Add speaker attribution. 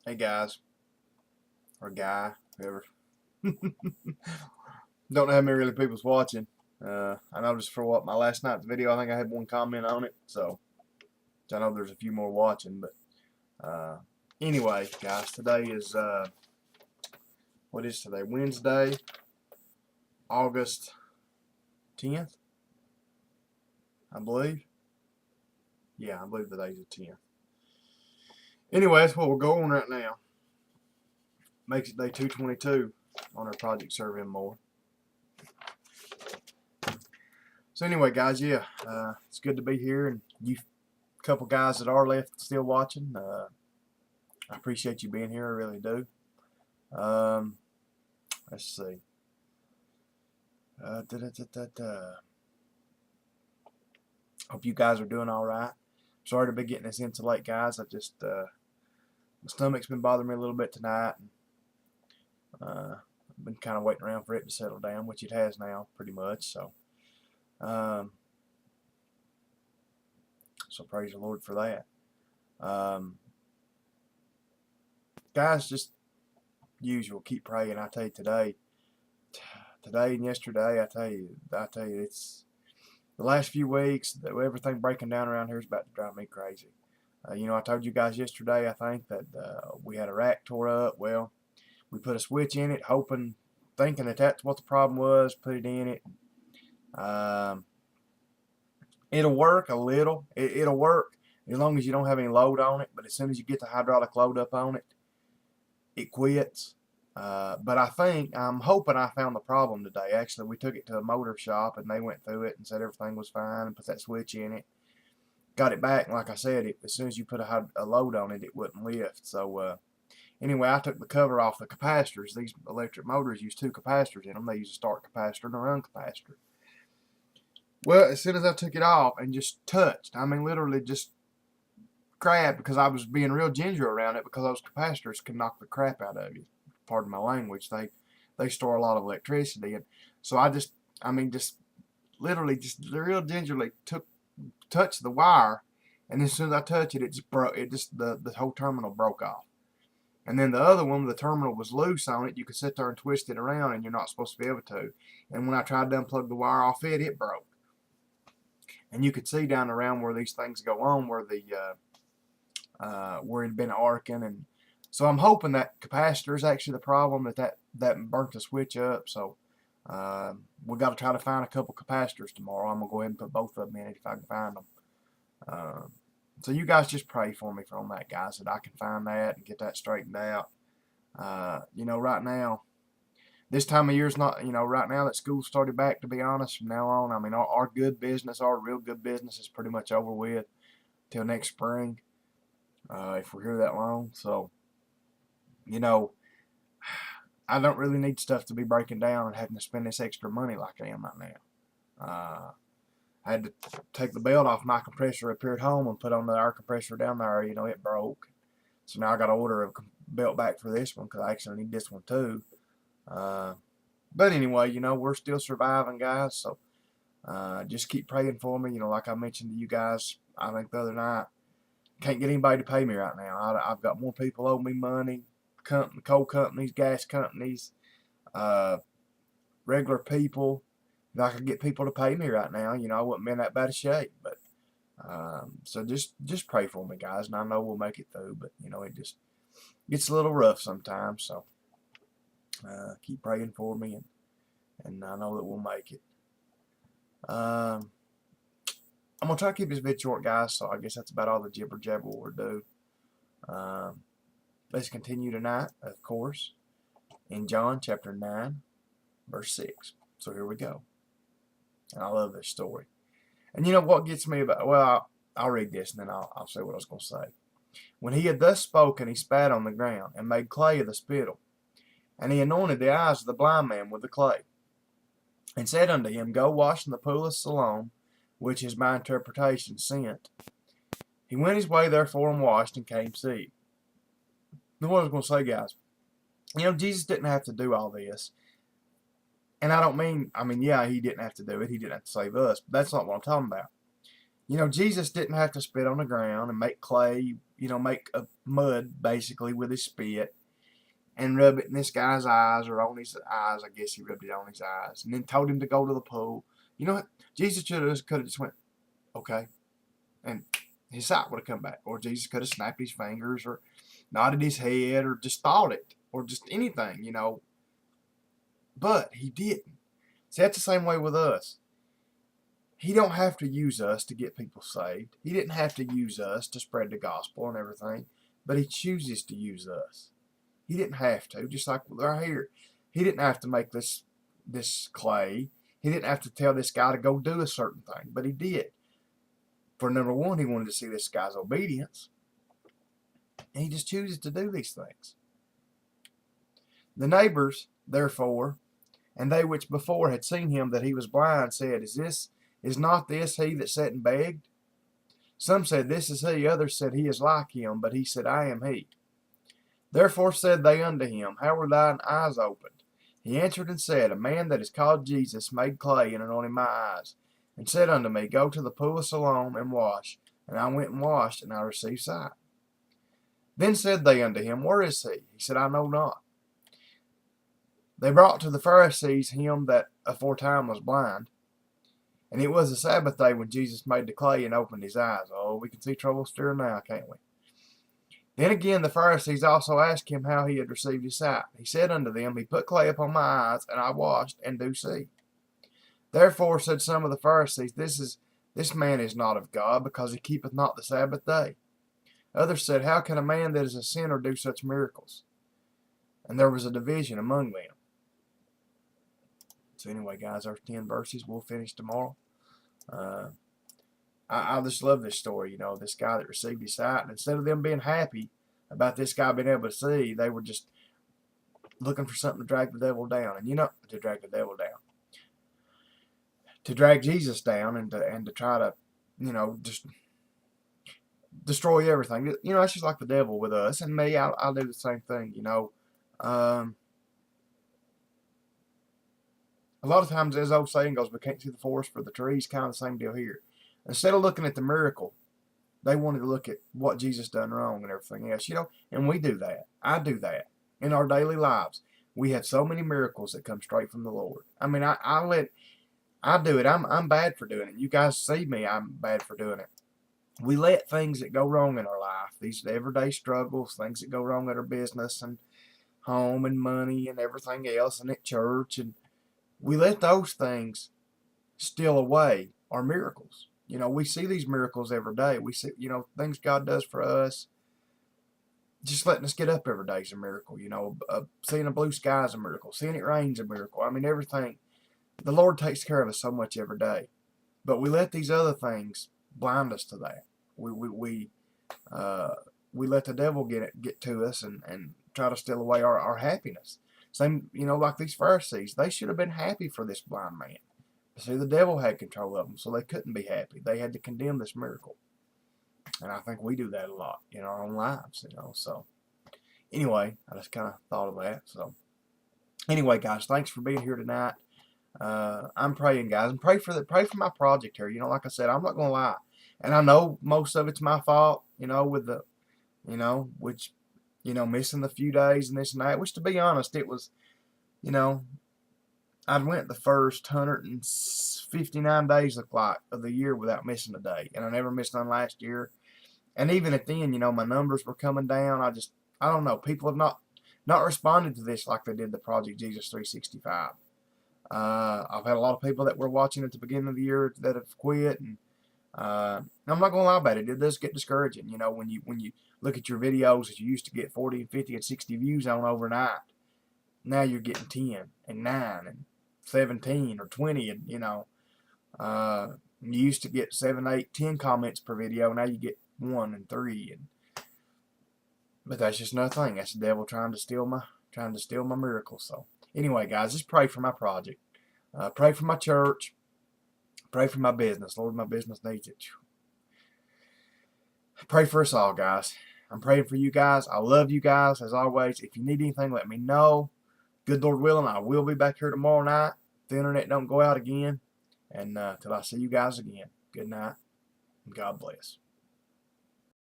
Speaker 1: Hey guys, or guy, whoever. Don't know how many really people's watching. I noticed for what my last night's video, I think I had one comment on it, so I know there's a few more watching. But anyway, guys, today is what is today? Wednesday, August 10th, I believe. Yeah, I believe today's the 10th. Anyway, that's what we're going right now. Makes it day 222 on our project Survey more. So anyway, guys, yeah, it's good to be here, and you couple guys that are left still watching. I appreciate you being here. I really do. Let's see. Hope you guys are doing all right. Sorry to be getting this in so late, guys. I just my stomach's been bothering me a little bit tonight. I've been kind of waiting around for it to settle down, which it has now, pretty much. So praise the Lord for that. Guys, just usual, keep praying. I tell you, today and yesterday, I tell you, it's the last few weeks. Everything breaking down around here is about to drive me crazy. I told you guys yesterday, I think, that we had a rack tore up. Well, we put a switch in it, thinking that that's what the problem was. Put it in it. It'll work a little. It'll work as long as you don't have any load on it. But as soon as you get the hydraulic load up on it, it quits. But I'm hoping I found the problem today. Actually, we took it to a motor shop and they went through it and said everything was fine and put that switch in it. Got it back, and like I said, as soon as you put a load on it, it wouldn't lift. So anyway, I took the cover off the capacitors. These electric motors use two capacitors in them. They use a start capacitor and a run capacitor. Well, as soon as I took it off and just touched, I mean literally just grabbed, because I was being real ginger around it, because those capacitors can knock the crap out of you. Pardon my language. They store a lot of electricity, and so I just literally just real gingerly touched the wire, and as soon as I touched it, it just broke. The whole terminal broke off. And then the other one, the terminal was loose on it. You could sit there and twist it around, and you're not supposed to be able to. And when I tried to unplug the wire off it, it broke. And you could see down around where these things go on, where where it had been arcing. And so I'm hoping that capacitor is actually the problem, that burnt the switch up. So we got to try to find a couple capacitors tomorrow. I'm gonna go ahead and put both of them in it if I can find them. So you guys just pray for me on that, guys, that I can find that and get that straightened out. Right now, this time of year is not, right now that school started back, to be honest, from now on, I mean, our good business, our real good business is pretty much over with till next spring, if we're here that long. So, I don't really need stuff to be breaking down and having to spend this extra money like I am right now. I had to take the belt off my compressor up here at home and put on the air compressor down there. It broke. So now I got to order a belt back for this one, because I actually need this one too. But anyway, we're still surviving, guys. So just keep praying for me. Like I mentioned to you guys, I think the other night, can't get anybody to pay me right now. I've got more people owe me money. Coal companies, gas companies, regular people. If I could get people to pay me right now, I wouldn't be in that bad a shape. But so just pray for me, guys, and I know we'll make it through. But it just gets a little rough sometimes. So keep praying for me, and I know that we'll make it. I'm gonna try to keep this video short, guys. So I guess that's about all the jibber jabber we'll do. Let's continue tonight, of course, in John chapter 9, verse 6. So here we go. And I love this story. And what gets me about, well, I'll read this and then I'll say what I was going to say. When he had thus spoken, he spat on the ground and made clay of the spittle. And he anointed the eyes of the blind man with the clay, and said unto him, Go wash in the pool of Siloam, which is my interpretation, sent. He went his way therefore and washed, and came seeing. Now what I was going to say, guys, Jesus didn't have to do all this. And I mean, yeah, he didn't have to do it. He didn't have to save us. But that's not what I'm talking about. Jesus didn't have to spit on the ground and make clay, make a mud basically with his spit and rub it in this guy's eyes or on his eyes. I guess he rubbed it on his eyes, and then told him to go to the pool. You know what? Jesus could have just went, okay, and his sight would have come back. Or Jesus could have snapped his fingers or nodded his head or just thought it or just anything, But he didn't. See, that's the same way with us. He don't have to use us to get people saved. He didn't have to use us to spread the gospel and everything, but he chooses to use us. He didn't have to, just like right here. He didn't have to make this clay. He didn't have to tell this guy to go do a certain thing, but he did. For number one, he wanted to see this guy's obedience. And he just chooses to do these things. The neighbors, therefore, and they which before had seen him that he was blind, said, Is not this he that sat and begged? Some said, This is he. Others said, He is like him. But he said, I am he. Therefore said they unto him, How were thine eyes opened? He answered and said, A man that is called Jesus made clay and anointed my eyes, and said unto me, Go to the pool of Siloam and wash. And I went and washed, and I received sight. Then said they unto him, Where is he? He said, I know not. They brought to the Pharisees him that aforetime was blind. And it was the Sabbath day when Jesus made the clay and opened his eyes. Oh, we can see trouble stirring now, can't we? Then again the Pharisees also asked him how he had received his sight. He said unto them, He put clay upon my eyes, and I washed, and do see. Therefore said some of the Pharisees, This man is not of God, because he keepeth not the Sabbath day. Others said, How can a man that is a sinner do such miracles? And there was a division among them. So anyway, guys, there's 10 verses. We'll finish tomorrow. I just love this story, this guy that received his sight. And instead of them being happy about this guy being able to see, they were just looking for something to drag the devil down. And to drag the devil down. To drag Jesus down and to try to, just destroy everything. It's just like the devil with us. And me, I'll do the same thing, A lot of times, as the old saying goes, we can't see the forest for the trees. Kind of the same deal here. Instead of looking at the miracle, they wanted to look at what Jesus done wrong and everything else, And we do that. I do that in our daily lives. We have so many miracles that come straight from the Lord. I mean, I do it. I'm bad for doing it. You guys see me. I'm bad for doing it. We let things that go wrong in our life, these everyday struggles, things that go wrong at our business and home and money and everything else, and at church, and we let those things steal away our miracles. We see these miracles every day. We see, things God does for us. Just letting us get up every day is a miracle. Seeing a blue sky is a miracle. Seeing it rain is a miracle. I mean, everything. The Lord takes care of us so much every day. But we let these other things blind us to that. We let the devil get to us and try to steal away our happiness. Same, like these Pharisees. They should have been happy for this blind man. See, the devil had control of them, so they couldn't be happy. They had to condemn this miracle. And I think we do that a lot in our own lives, So, anyway, I just kind of thought of that. So, anyway, guys, thanks for being here tonight. I'm praying, guys, and pray for my project here. Like I said, I'm not gonna lie, and I know most of it's my fault. With the, which, missing the few days and this and that. Which, to be honest, it was, I went the first 159 days of the year without missing a day, and I never missed none last year. And even at then, my numbers were coming down. I don't know. People have not responded to this like they did the Project Jesus 365. I've had a lot of people that were watching at the beginning of the year that have quit, and I'm not gonna lie about it. It does get discouraging, when you look at your videos that you used to get 40 and 50 and 60 views on overnight. Now you're getting 10 and 9 and 17 or 20, and you used to get 7, 8, 10 comments per video. Now you get 1 and 3, but that's just another thing. That's the devil trying to steal my miracles. So anyway, guys, just pray for my project. Pray for my church. Pray for my business. Lord, my business needs it. Pray for us all, guys. I'm praying for you guys. I love you guys, as always. If you need anything, let me know. Good Lord willing, I will be back here tomorrow night. If the internet don't go out again. And till I see you guys again, good night, and God bless.